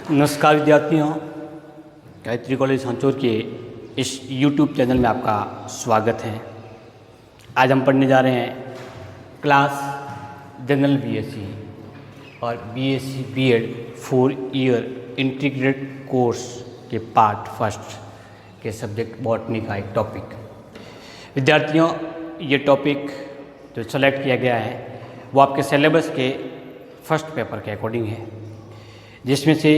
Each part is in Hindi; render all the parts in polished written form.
नमस्कार विद्यार्थियों, गायत्री कॉलेज सांचौर के इस YouTube चैनल में आपका स्वागत है। आज हम पढ़ने जा रहे हैं क्लास जनरल बीएससी और BSc BEd 4 year integrated course के पार्ट फर्स्ट के सब्जेक्ट बॉटनी का एक टॉपिक। विद्यार्थियों, ये टॉपिक जो सेलेक्ट किया गया है वो आपके सिलेबस के फर्स्ट पेपर के अकॉर्डिंग है, जिसमें से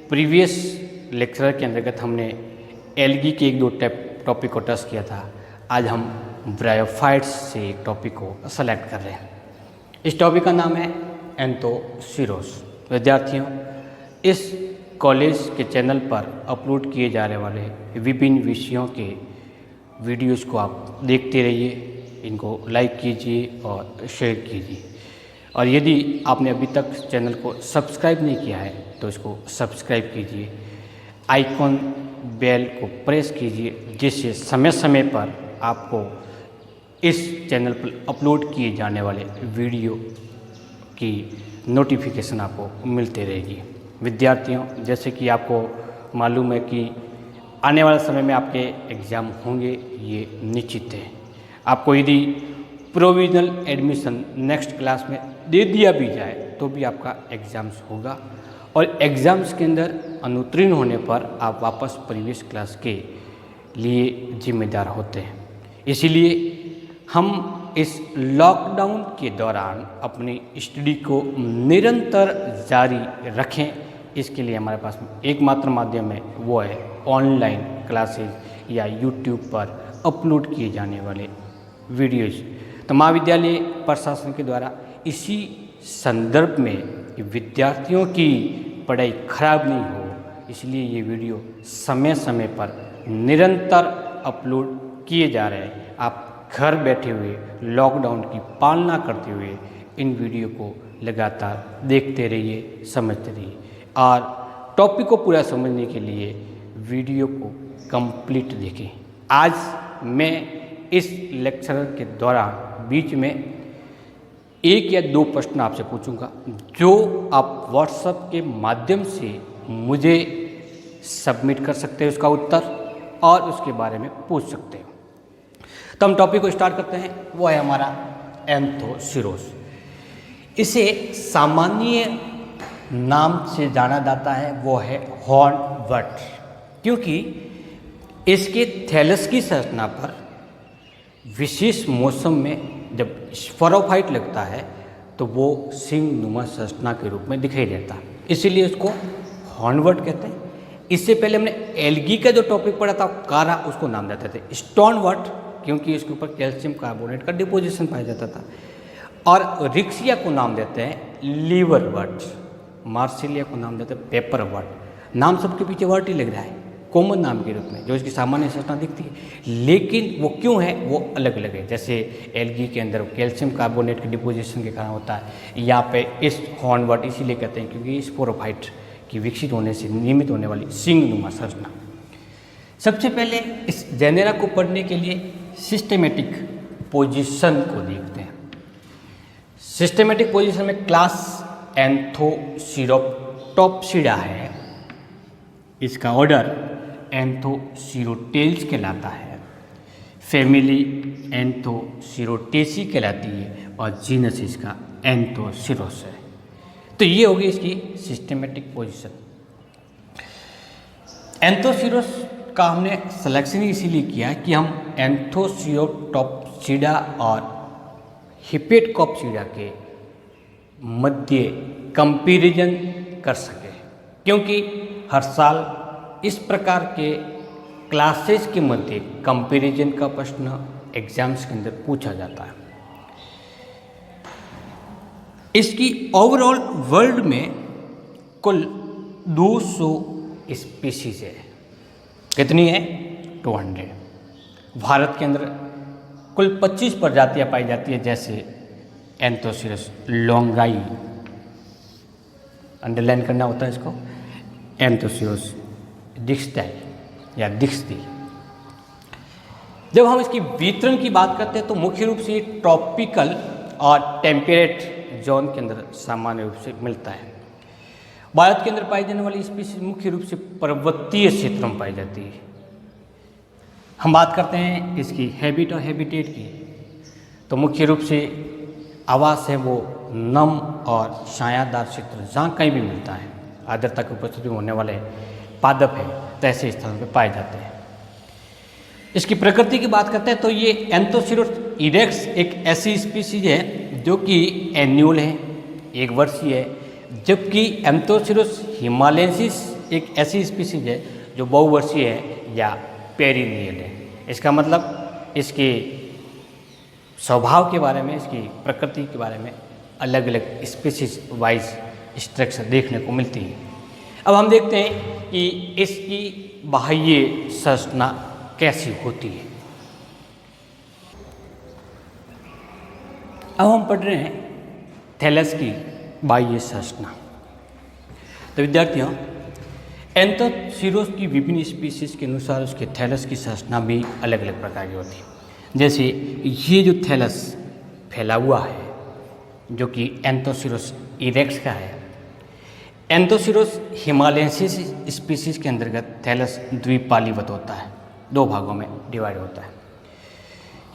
प्रीवियस लेक्चर के अंतर्गत हमने एल्गी के एक दो टॉपिक को टच किया था। आज हम ब्रायोफाइट्स से एक टॉपिक को सेलेक्ट कर रहे हैं। इस टॉपिक का नाम है एंथोसिरोस। विद्यार्थियों, इस कॉलेज के चैनल पर अपलोड किए जाने वाले विभिन्न विषयों के वीडियोज़ को आप देखते रहिए, इनको लाइक कीजिए और शेयर कीजिए। और यदि आपने अभी तक चैनल को सब्सक्राइब नहीं किया है तो इसको सब्सक्राइब कीजिए, आइकॉन बेल को प्रेस कीजिए, जिससे समय समय पर आपको इस चैनल पर अपलोड किए जाने वाले वीडियो की नोटिफिकेशन आपको मिलते रहेगी। विद्यार्थियों, जैसे कि आपको मालूम है कि आने वाले समय में आपके एग्ज़ाम होंगे, ये निश्चित है। आपको यदि प्रोविजनल एडमिशन नेक्स्ट क्लास में दे दिया भी जाए तो भी आपका एग्ज़ाम्स होगा, और एग्ज़ाम्स के अंदर अनुत्तीर्ण होने पर आप वापस प्रीवियस क्लास के लिए जिम्मेदार होते हैं। इसीलिए हम इस लॉकडाउन के दौरान अपनी स्टडी को निरंतर जारी रखें। इसके लिए हमारे पास एकमात्र माध्यम है, वो है ऑनलाइन क्लासेज या यूट्यूब पर अपलोड किए जाने वाले वीडियोज़। तो महाविद्यालय प्रशासन के द्वारा इसी संदर्भ में कि विद्यार्थियों की पढ़ाई खराब नहीं हो, इसलिए ये वीडियो समय समय पर निरंतर अपलोड किए जा रहे हैं। आप घर बैठे हुए लॉकडाउन की पालना करते हुए इन वीडियो को लगातार देखते रहिए, समझते रहिए, और टॉपिक को पूरा समझने के लिए वीडियो को कंप्लीट देखें। आज मैं इस लेक्चर के दौरान बीच में एक या दो प्रश्न आपसे पूछूंगा, जो आप व्हाट्सएप के माध्यम से मुझे सबमिट कर सकते हैं उसका उत्तर, और उसके बारे में पूछ सकते हो। तो हम टॉपिक को स्टार्ट करते हैं। वो है हमारा एंथोसिरोस। इसे सामान्य नाम से जाना जाता है, वो है हॉर्नवट, क्योंकि इसके थैलस की संरचना पर विशेष मौसम में जब स्फोरोफाइट लगता है तो वो सिंह नुमा संरचना के रूप में दिखाई देता है, इसीलिए उसको हॉर्नवट कहते हैं। इससे पहले हमने एल्गी का जो टॉपिक पढ़ा था कारा, उसको नाम देते थे स्टोनवट, क्योंकि इसके ऊपर कैल्शियम कार्बोनेट का डिपोजिशन पाया जाता था। और रिक्सिया को नाम देते हैं लीवरवट, मार्सिलिया को नाम देते हैं पेपरवट। नाम सबके पीछे वर्ट ही लग रहा है, कॉमन नाम के रूप में जो इसकी सामान्य संरचना दिखती है, लेकिन वो क्यों है वो अलग अलग है। जैसे एल्गी के अंदर कैल्शियम कार्बोनेट के डिपोजिशन के कारण होता है, यहाँ पे इस हॉर्नवट इसीलिए कहते हैं क्योंकि स्पोरोफाइट की विकसित होने से निर्मित होने वाली सिंग नुमा संरचना। सबसे पहले इस जेनेरा को पढ़ने के लिए सिस्टेमेटिक पोजिशन को देखते हैं। सिस्टेमेटिक पोजिशन में क्लास एंथोसिरोप्टोप्सिडा है, इसका ऑर्डर एंथोसिरोटेल्स कहलाता है, फैमिली एंथोसिरोटेसी कहलाती है, और जीनस इसका एंथोसिरोस है। तो ये होगी इसकी सिस्टेमेटिक पोजीशन। एंथोसिरोस का हमने सिलेक्शन इसीलिए किया कि हम एंथोसिरोप्टोप्सिडा और हिपेटकोप्सिडा के मध्य कंपैरिजन कर सके, क्योंकि हर साल इस प्रकार के क्लासेस के मध्य कंपैरिजन का प्रश्न एग्जाम्स के अंदर पूछा जाता है। इसकी ओवरऑल वर्ल्ड में कुल 200 स्पीशीज है। कितनी है? 200। भारत के अंदर कुल 25 प्रजातियां पाई जाती है, जैसे एंथोसिरोस लोंगाई, अंडरलाइन करना होता है इसको, एंथोसिरोस दिक्सताई या दिक्सती। जब हम इसकी वितरण की बात करते हैं तो मुख्य रूप से ट्रॉपिकल और टेम्परेट जोन के अंदर सामान्य रूप से मिलता है। भारत के अंदर पाई जाने वाली स्पीशीज मुख्य रूप से पर्वतीय क्षेत्रों में पाई जाती है। हम बात करते हैं इसकी हैबिट और हैबिटेट की, तो मुख्य रूप से आवास है वो नम और छायादार क्षेत्र जहाँ कहीं भी मिलता है, आर्द्रता की उपस्थिति में होने वाले पादप है तो ऐसे स्थानों पर पाए जाते हैं। इसकी प्रकृति की बात करते हैं तो ये एंथोसिरोस इरेक्स एक ऐसी स्पीसीज है जो कि एन्यूल है, एक वर्षीय है, जबकि एंथोसिरोस हिमालयेंसिस एक ऐसी स्पीसीज है जो बहुवर्षीय है या पेरिनियल है। इसका मतलब इसके स्वभाव के बारे में, इसकी प्रकृति के बारे में अलग अलग स्पीसीज वाइज स्ट्रक्चर देखने को मिलती है। अब हम देखते हैं कि इसकी बाह्य संरचना कैसी होती है। अब हम पढ़ रहे हैं थैलस की बाह्य संरचना। तो विद्यार्थियों, एंथोसिरोस की विभिन्न स्पीशीज के अनुसार उसके थैलस की संरचना भी अलग अलग प्रकार की होती है। जैसे ये जो थैलस फैला हुआ है जो कि एंथोसिरोस इरेक्स का है, एंथोसिरोस हिमालयेंसिस स्पीशीज के अंतर्गत थैलस द्विपालीवत होता है, दो भागों में डिवाइड होता है।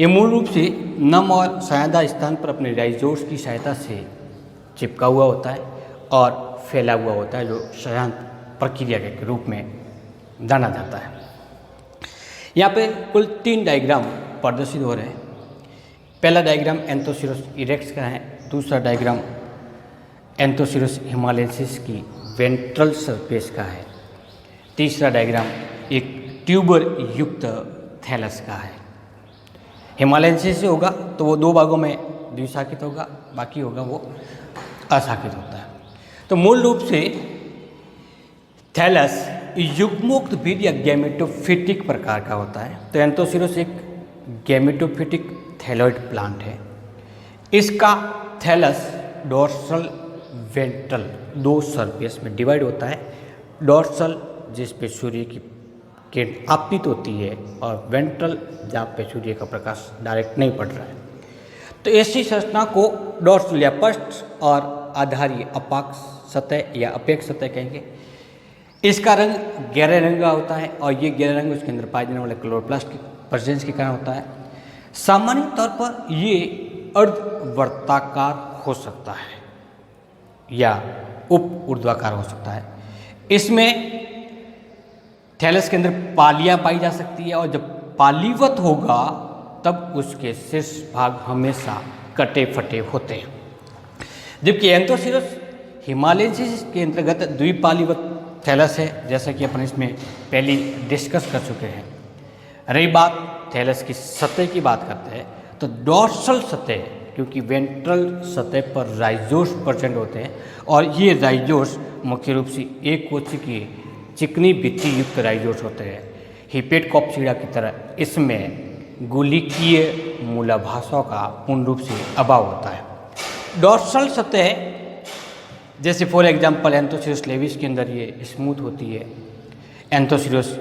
ये मूल रूप से नम और छायादार स्थान पर अपने राइजोर्स की सहायता से चिपका हुआ होता है और फैला हुआ होता है, जो शयन प्रक्रिया के रूप में जाना जाता है। यहाँ पे कुल 3 डायग्राम प्रदर्शित हो रहे हैं। पहला डायग्राम एंथोसिरोस इरेक्स का है, दूसरा डायग्राम एंथोसिरोस हिमालयेंसिस की वेंट्रल सरफेस का है, तीसरा डायग्राम एक ट्यूबर युक्त थैलस का है। हिमालयेंसिस से होगा तो वो 2 भागों में द्विशाखित होगा, बाकी होगा वो अशाखित होता है। तो मूल रूप से थैलस युग्मोक्त बीज या गैमेटोफिटिक प्रकार का होता है। तो एंथोसिरोस एक गैमेटोफिटिक थैलॉइड प्लांट है। इसका थैलस डोर्सल वेंट्रल 2 सरफेस में डिवाइड होता है। डोर्सल जिस पे सूर्य की किरण आपतित होती है और वेंट्रल जहाँ पे सूर्य का प्रकाश डायरेक्ट नहीं पड़ रहा है। तो ऐसी संरचना को डोर्सल या पृष्ठ और आधारी अपाक्ष सतह या अपेक्ष सतह कहेंगे। इसका रंग गहरे रंग का होता है और ये गहरा रंग उसके अंदर पाए जाने वाले क्लोरोप्लास्ट की प्रेजेंस के कारण होता है। सामान्य तौर पर ये अर्धवर्ताकार हो सकता है या उप ऊर्ध्वाकार हो सकता है। इसमें थैलस के अंदर पालियां पाई जा सकती है और जब पालीवत होगा तब उसके शीर्ष भाग हमेशा कटे फटे होते हैं। जबकि एंथोसिरोस हिमालयेंसिस के अंतर्गत द्विपालीवत थैलस है, जैसा कि अपन इसमें पहले डिस्कस कर चुके हैं। रही बात थैलस की सतह की बात करते हैं तो डोर्सल सतह, क्योंकि वेंट्रल सतह पर राइजोर्स प्रेजेंट होते हैं और ये राइजोर्स मुख्य रूप से एक कोशिकीय चिकनी भित्ति युक्त राइजोर्स होते हैं। हिपेटकॉप्सिडा की तरह इसमें गोलिकीय मूलाभासों का पूर्ण रूप से अभाव होता है। डोर्सल सतह जैसे फॉर एग्जांपल एंथोसिरोस लेविस के अंदर ये स्मूथ होती है, एंथोसिरोस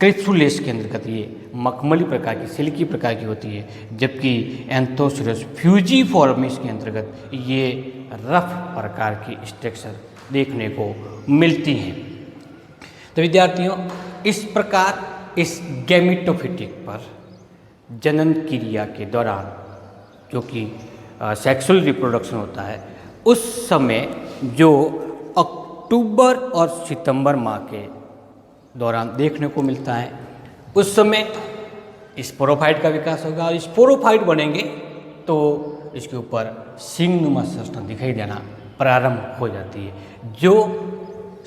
क्रिप्सुलेस के अंतर्गत ये मखमली प्रकार की सिल्की प्रकार की होती है, जबकि एंथोसिरोस फ्यूजीफॉर्मिस के अंतर्गत ये रफ प्रकार की स्ट्रक्चर देखने को मिलती हैं। तो विद्यार्थियों, इस प्रकार इस गैमेटोफिटिक पर जनन क्रिया के दौरान जो कि सेक्सुअल रिप्रोडक्शन होता है, उस समय जो अक्टूबर और सितंबर माह के दौरान देखने को मिलता है, उस समय स्पोरोफाइट का विकास होगा और स्पोरोफाइट बनेंगे तो इसके ऊपर सिंगनुमा संरचना दिखाई देना प्रारंभ हो जाती है। जो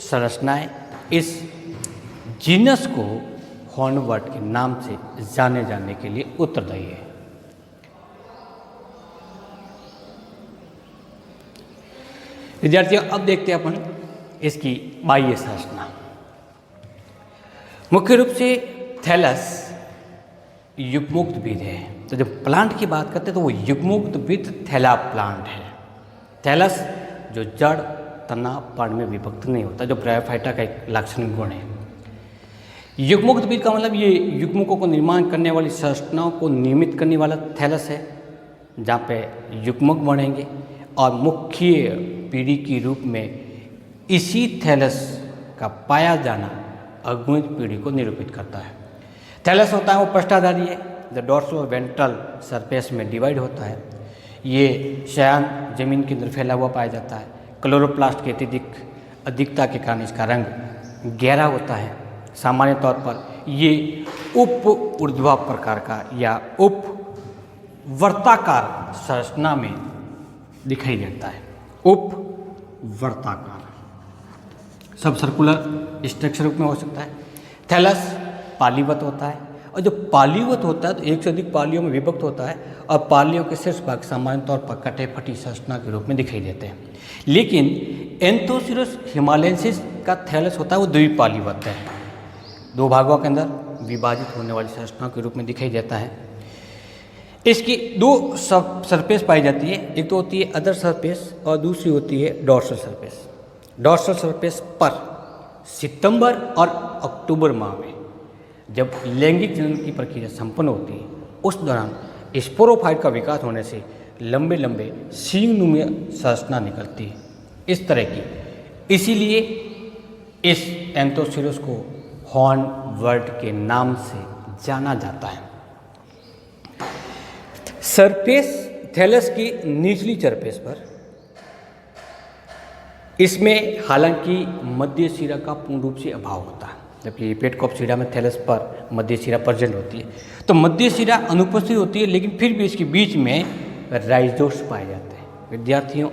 संरचनाएं इस जीनस को हॉर्नवर्ट के नाम से जाने जाने के लिए उत्तरदायी है। विद्यार्थियों, अब देखते हैं अपन इसकी बाह्य संरचना। मुख्य रूप से थैलस युग्मोक्त बीज है। तो जब प्लांट की बात करते हैं तो वो युग्मोक्त बीज थैला प्लांट है। थैलस जो जड़ तना पर्ण में विभक्त नहीं होता, जो ब्रायोफाइटा का एक लाक्षणिक गुण है। युग्मोक्त बीज का मतलब ये युग्मकों को निर्माण करने वाली संरचनाओं को नियमित करने वाला थैलस है, जहाँ पे युग्मक बनेंगे और मुख्य पीढ़ी के रूप में इसी थैलस का पाया जाना अगुणित पीढ़ी को निरूपित करता है। थैलस होता है वो पृष्ठाधारी है, जो डोर्सो वेंट्रल सरफेस में डिवाइड होता है। ये शयन जमीन के अंदर फैला हुआ पाया जाता है। क्लोरोप्लास्ट की अत्यधिक अधिकता के कारण इसका रंग गहरा होता है। सामान्य तौर पर ये उप ऊर्ध्वा प्रकार का या उप वर्ताकार संरचना में दिखाई देता है। उप वर्ताकार सब सर्कुलर स्ट्रक्चर रूप में हो सकता है। थैलस पालीवत होता है, और जो पालीवत होता है तो एक से अधिक पालियों में विभक्त होता है, और पालियों के शीर्ष भाग सामान्य तौर पर कटे फटी संरचना के रूप में दिखाई देते हैं। लेकिन एंथोसिरोस हिमालयेंसिस का थैलस होता है वो द्विपालीवत है, दो भागों के अंदर विभाजित होने वाली संरचना के रूप में दिखाई देता है। इसकी दो सरफेस पाई जाती है, एक तो होती है अदर सरफेस और दूसरी होती है डोर्सल सरफेस। डोर्सल सरफेस पर सितंबर और अक्टूबर माह में जब लैंगिक जनन की प्रक्रिया संपन्न होती है, उस दौरान स्पोरोफाइट का विकास होने से लंबे लंबे सींगनुमा संरचना निकलती है इस तरह की। इसीलिए इस एंथोसिरोस को हॉर्न वर्ड के नाम से जाना जाता है। सरफेस थैलस की निचली सरफेस पर इसमें हालांकि मध्य शिरा का पूर्ण रूप से अभाव होता है, जबकि पेटकोप्सिडा में थैलस पर मध्य शिरा प्रेजेंट होती है। तो मध्य शिरा अनुपस्थित होती है, लेकिन फिर भी इसके बीच में राइजोर्स पाए जाते हैं। विद्यार्थियों,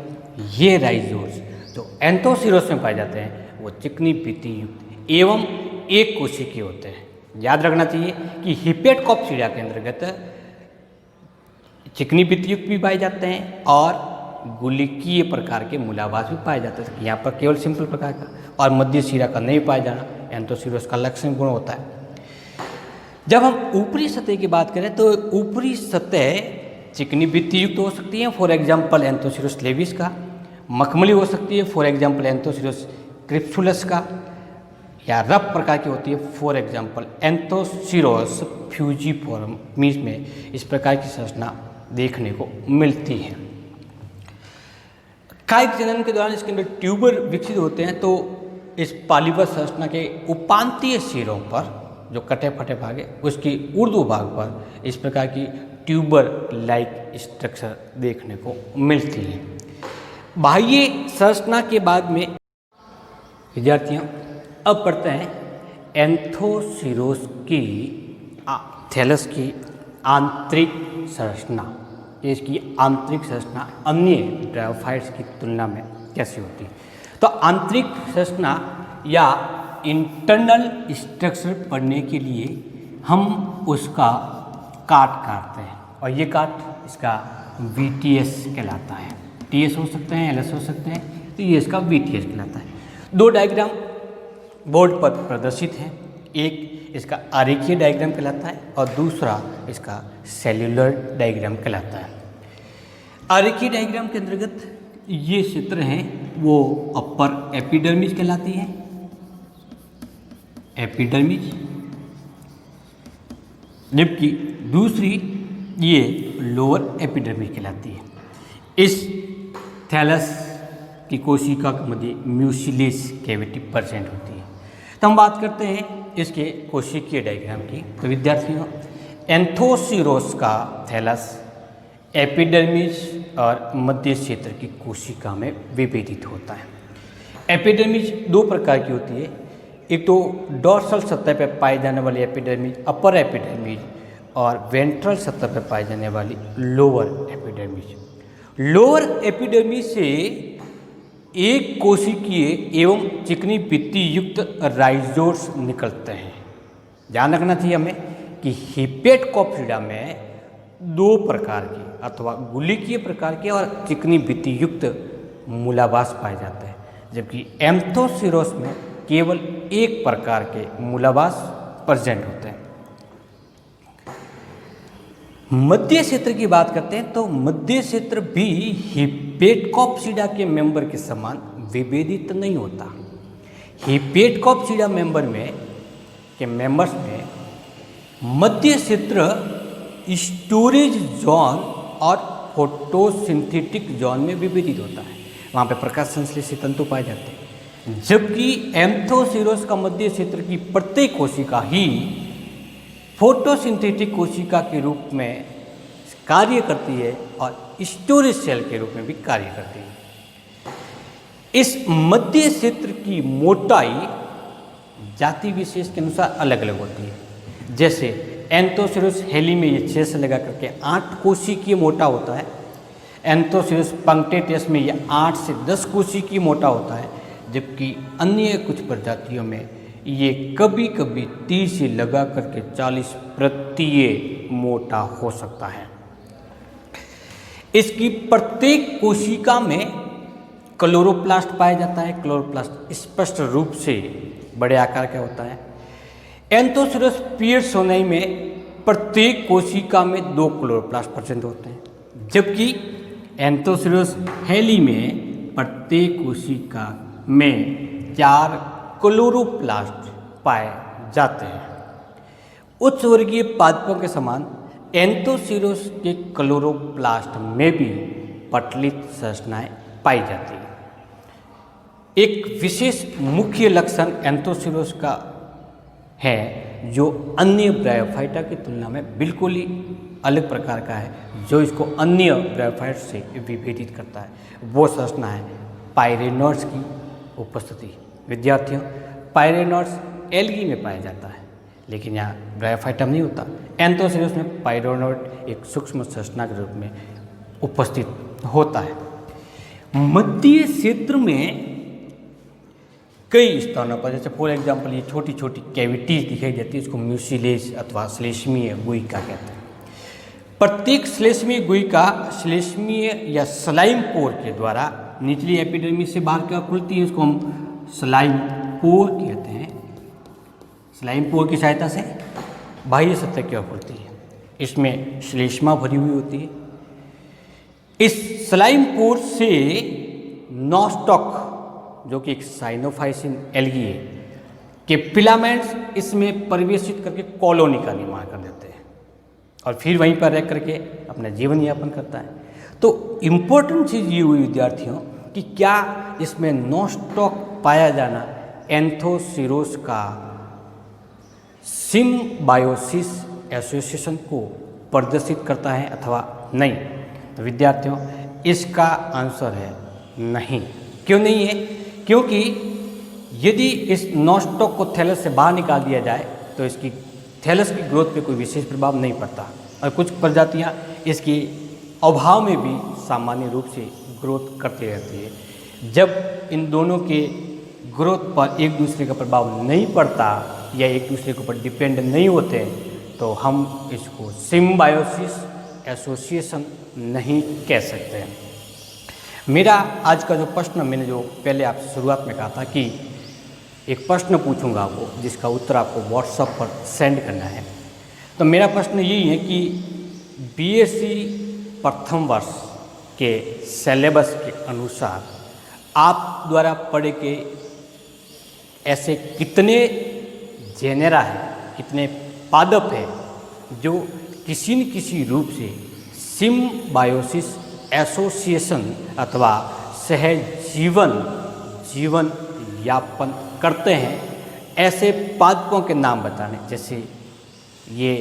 ये राइजोर्स जो एंथोसिरोस में पाए जाते हैं वो चिकनी भित्ति युक्त एवं एक कोशिकीय होते हैं। याद रखना चाहिए कि हिपेटकोप्सिडा के अंतर्गत चिकनी भित्ति युक्त भी पाए जाते हैं और गुलिकीय प्रकार के मूलाभास भी पाए जाते हैं। यहाँ पर केवल सिंपल प्रकार का और मध्य शिरा का नहीं पाया जाना एंथोसिरोस का लक्षण गुण होता है। जब हम ऊपरी सतह की बात करें तो ऊपरी सतह चिकनी भित्ति युक्त हो सकती है, फॉर एग्जाम्पल एंथोसिरोस लेविस का। मखमली हो सकती है, फॉर एग्जाम्पल एंथोसिरोस क्रिप्सुलस का, या रफ प्रकार की होती है, फॉर एग्जाम्पल एंथोसिरोस फ्यूजिफॉर्मिस में इस प्रकार की संरचना देखने को मिलती है। कायिक जनन के दौरान इसके अंदर ट्यूबर विकसित होते हैं, तो इस पालीवत संरचना के उपांतीय सिरों पर जो कटे फटे भाग है उसकी ऊर्ध्व भाग पर इस प्रकार की ट्यूबर लाइक स्ट्रक्चर देखने को मिलती है। बाह्य संरचना के बाद में विद्यार्थियों अब पढ़ते हैं एंथोसिरोस की थैलस की आंतरिक संरचना। इसकी आंतरिक संरचना अन्य ब्रायोफाइट्स की तुलना में कैसी होती है। तो आंतरिक संरचना या इंटरनल स्ट्रक्चर पढ़ने के लिए हम उसका काट काटते हैं, और ये काट इसका VTS कहलाता है। TS हो सकते हैं, LS हो सकते हैं, तो ये इसका VTS कहलाता है। दो डायग्राम बोर्ड पर प्रदर्शित हैं, एक इसका आरेखीय डायग्राम कहलाता है और दूसरा इसका सेल्यूलर डायग्राम कहलाता है। आरेखीय डायग्राम के अंतर्गत ये क्षेत्र हैं वो अपर एपिडर्मिस कहलाती है, एपिडर्मिस, जबकि दूसरी ये लोअर एपिडर्मिस कहलाती है। इस थैलस की कोशिका के मध्य म्यूसिलेस कैविटी प्रेजेंट होती है। तो हम बात करते हैं इसके कोशिकीय डायग्राम की। तो विद्यार्थियों, एंथोसिरोस का थैलस एपिडर्मिस और मध्य क्षेत्र की कोशिका में विभेदित होता है। एपिडर्मिस दो प्रकार की होती है, एक तो डोर्सल सतह पर पाई जाने वाली एपिडर्मिस, अपर एपिडर्मिस, और वेंट्रल सतह पर पाई जाने वाली लोअर एपिडर्मिस। लोअर एपिडर्मिस से एक कोशिकीय एवं चिकनी भित्ति युक्त राइजोर्स निकलते हैं। ध्यान रखना चाहिए हमें कि हिपेटकोप्सिडा में दो प्रकार के अथवा गुलिकीय प्रकार के और चिकनी भित्ति युक्त मूलाभास पाए जाते हैं, जबकि एंथोसिरोस में केवल एक प्रकार के मूलाभास प्रेजेंट होते हैं। मध्य क्षेत्र की बात करते हैं तो मध्य क्षेत्र भी हिपेटकोप्सिडा के मेंबर के समान विभेदित नहीं होता। हिपेटकोप्सिडा मेंबर में के मेंबर्स में मध्य क्षेत्र स्टोरेज जोन और फोटोसिंथेटिक जोन में विभेदित होता है। वहाँ पे प्रकाश संश्लेषी तंतु पाए जाते हैं, जबकि एंथोसिरोस का मध्य क्षेत्र की प्रत्येक कोशिका ही फोटोसिंथेटिक कोशिका के रूप में कार्य करती है और स्टोरेज सेल के रूप में भी कार्य करती है। इस मध्य क्षेत्र की मोटाई जाति विशेष के अनुसार अलग अलग होती है। जैसे एंथोसिरोस हेली में ये 6 से लगा करके 8 कोशिकीय मोटा होता है। एंथोसिरोस पंक्टेटियस में ये 8 से 10 कोशिकीय मोटा होता है, जबकि अन्य कुछ प्रजातियों में ये कभी कभी 30 से लगा करके 40 प्रत्यय मोटा हो सकता है। इसकी प्रत्येक कोशिका में क्लोरोप्लास्ट पाया जाता है। क्लोरोप्लास्ट स्पष्ट रूप से बड़े आकार का होता है। एंथोसिरोस पियर्सोनी में प्रत्येक कोशिका में 2 क्लोरोप्लास्ट प्रेजेंट होते हैं, जबकि एंथोसिरोस हेली में प्रत्येक कोशिका में 4 क्लोरोप्लास्ट पाए जाते हैं। उच्च वर्गीय पादपों के समान एंथोसिरोस के क्लोरोप्लास्ट में भी पटलित संरचनाएं पाई जाती हैं। एक विशेष मुख्य लक्षण एंथोसिरोस का है जो अन्य ब्रायोफाइटा की तुलना में बिल्कुल ही अलग प्रकार का है, जो इसको अन्य ब्रायोफाइट से विभेदित करता है। वो संरचना है पायरेनोइड्स की उपस्थिति। विद्यार्थियों, पायरेनोइड्स एल्गी में पाया जाता है, लेकिन यहाँ ब्रायोफाइटा नहीं होता। एंथोसिरोस में पायरेनोइड एक सूक्ष्म संरचना के रूप में उपस्थित होता है। मध्य क्षेत्र में कई स्थानों पर, जैसे फॉर एग्जांपल ये छोटी छोटी कैविटीज दिखाई देती है, इसको म्यूसिलेज अथवा श्लेष्मीय गुहिका कहते हैं। प्रत्येक श्लेष्मीय गुहिका श्लेष्मीय या स्लाइम पोर के द्वारा निचली एपिडर्मिस से बाहर की ओर खुलती है। इसको हम स्लाइम पोर कहते हैं। स्लाइम पोर की सहायता से बाह्य सतह की ओर खुलती है। इसमें श्लेष्मा भरी हुई होती है। इस स्लाइम पोर से नॉस्टॉक, जो कि एक साइनोफाइसिन एल्गी है, के फिलामेंट्स इसमें प्रवेशित करके कॉलोनी का निर्माण कर देते हैं और फिर वहीं पर रह करके अपना जीवन यापन करता है। तो इम्पोर्टेंट चीज़ ये हुई विद्यार्थियों कि क्या इसमें नॉस्टॉक पाया जाना एंथोसिरोस का सिम्बायोसिस एसोसिएशन को प्रदर्शित करता है अथवा नहीं। तो विद्यार्थियों, इसका आंसर है नहीं। क्यों नहीं है? क्योंकि यदि इस नॉस्टॉक को थैलस से बाहर निकाल दिया जाए तो इसकी थैलस की ग्रोथ पे कोई विशेष प्रभाव नहीं पड़ता और कुछ प्रजातियां इसके अभाव में भी सामान्य रूप से ग्रोथ करती रहती है। जब इन दोनों के ग्रोथ पर एक दूसरे का प्रभाव नहीं पड़ता या एक दूसरे के ऊपर डिपेंड नहीं होते, तो हम इसको सिम्बायोसिस एसोसिएशन नहीं कह सकते हैं। मेरा आज का जो प्रश्न, मैंने जो पहले आपसे शुरुआत में कहा था कि एक प्रश्न पूछूंगा आपको जिसका उत्तर आपको व्हाट्सएप पर सेंड करना है। तो मेरा प्रश्न यही है कि बीएससी प्रथम वर्ष के सिलेबस के अनुसार आप द्वारा पढ़े के ऐसे कितने जेनेरा हैं, कितने पादप हैं जो किसी न किसी रूप से सिम्बायोसिस एसोसिएशन अथवा सहज जीवन यापन करते हैं, ऐसे पादपों के नाम बताने। जैसे ये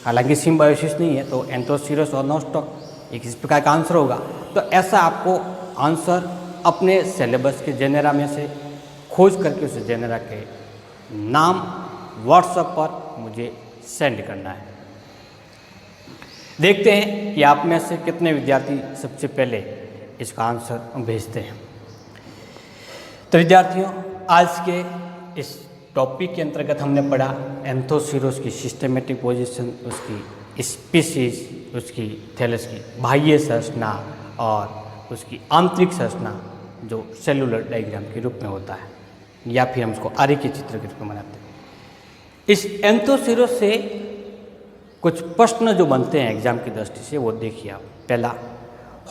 हालांकि सिम्बायोसिस नहीं है तो एंथोसिरोस और नॉस्टॉक एक इस प्रकार का आंसर होगा। तो ऐसा आपको आंसर अपने सिलेबस के जेनेरा में से खोज करके उस जेनेरा के नाम व्हाट्सएप पर मुझे सेंड करना है। देखते हैं कि आप में से कितने विद्यार्थी सबसे पहले इसका आंसर भेजते हैं। तो विद्यार्थियों, आज के इस टॉपिक के अंतर्गत हमने पढ़ा एंथोसिरोस की सिस्टेमेटिक पोजीशन, उसकी स्पीसीज, उसकी थैलस की बाह्य संरचना और उसकी आंतरिक संरचना जो सेलुलर डायग्राम के रूप में होता है, या फिर हम उसको आरे के चित्र के रूप में बनाते हैं। इस एंथोसिरोस से कुछ प्रश्न जो बनते हैं एग्जाम की दृष्टि से वो देखिए आप। पहला,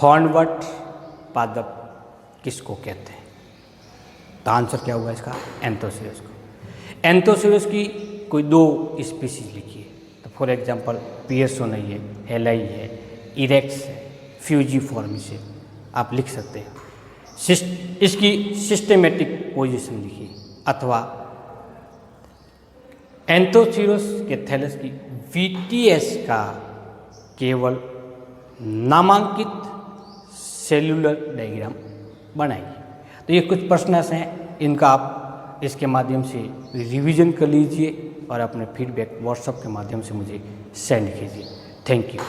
हॉर्नवट पादप किसको कहते हैं? तो आंसर क्या होगा इसका? एंथोसिरोस को। एंथोसिरोस की कोई 2 स्पीसीज लिखिए। तो फॉर एग्जांपल पियर्सोनी है, हेलाई है, इरेक्स है, फ्यूजीफॉर्मिस है, आप लिख सकते हैं। इसकी सिस्टेमेटिक पोजीशन लिखिए, अथवा एंथोसीरोस के थैलस की VTS का केवल नामांकित सेल्यूलर डायग्राम बनाइए। तो ये कुछ प्रश्न ऐसे हैं, इनका आप इसके माध्यम से रिवीजन कर लीजिए और अपने फीडबैक व्हाट्सएप के माध्यम से मुझे सेंड कीजिए। Thank you.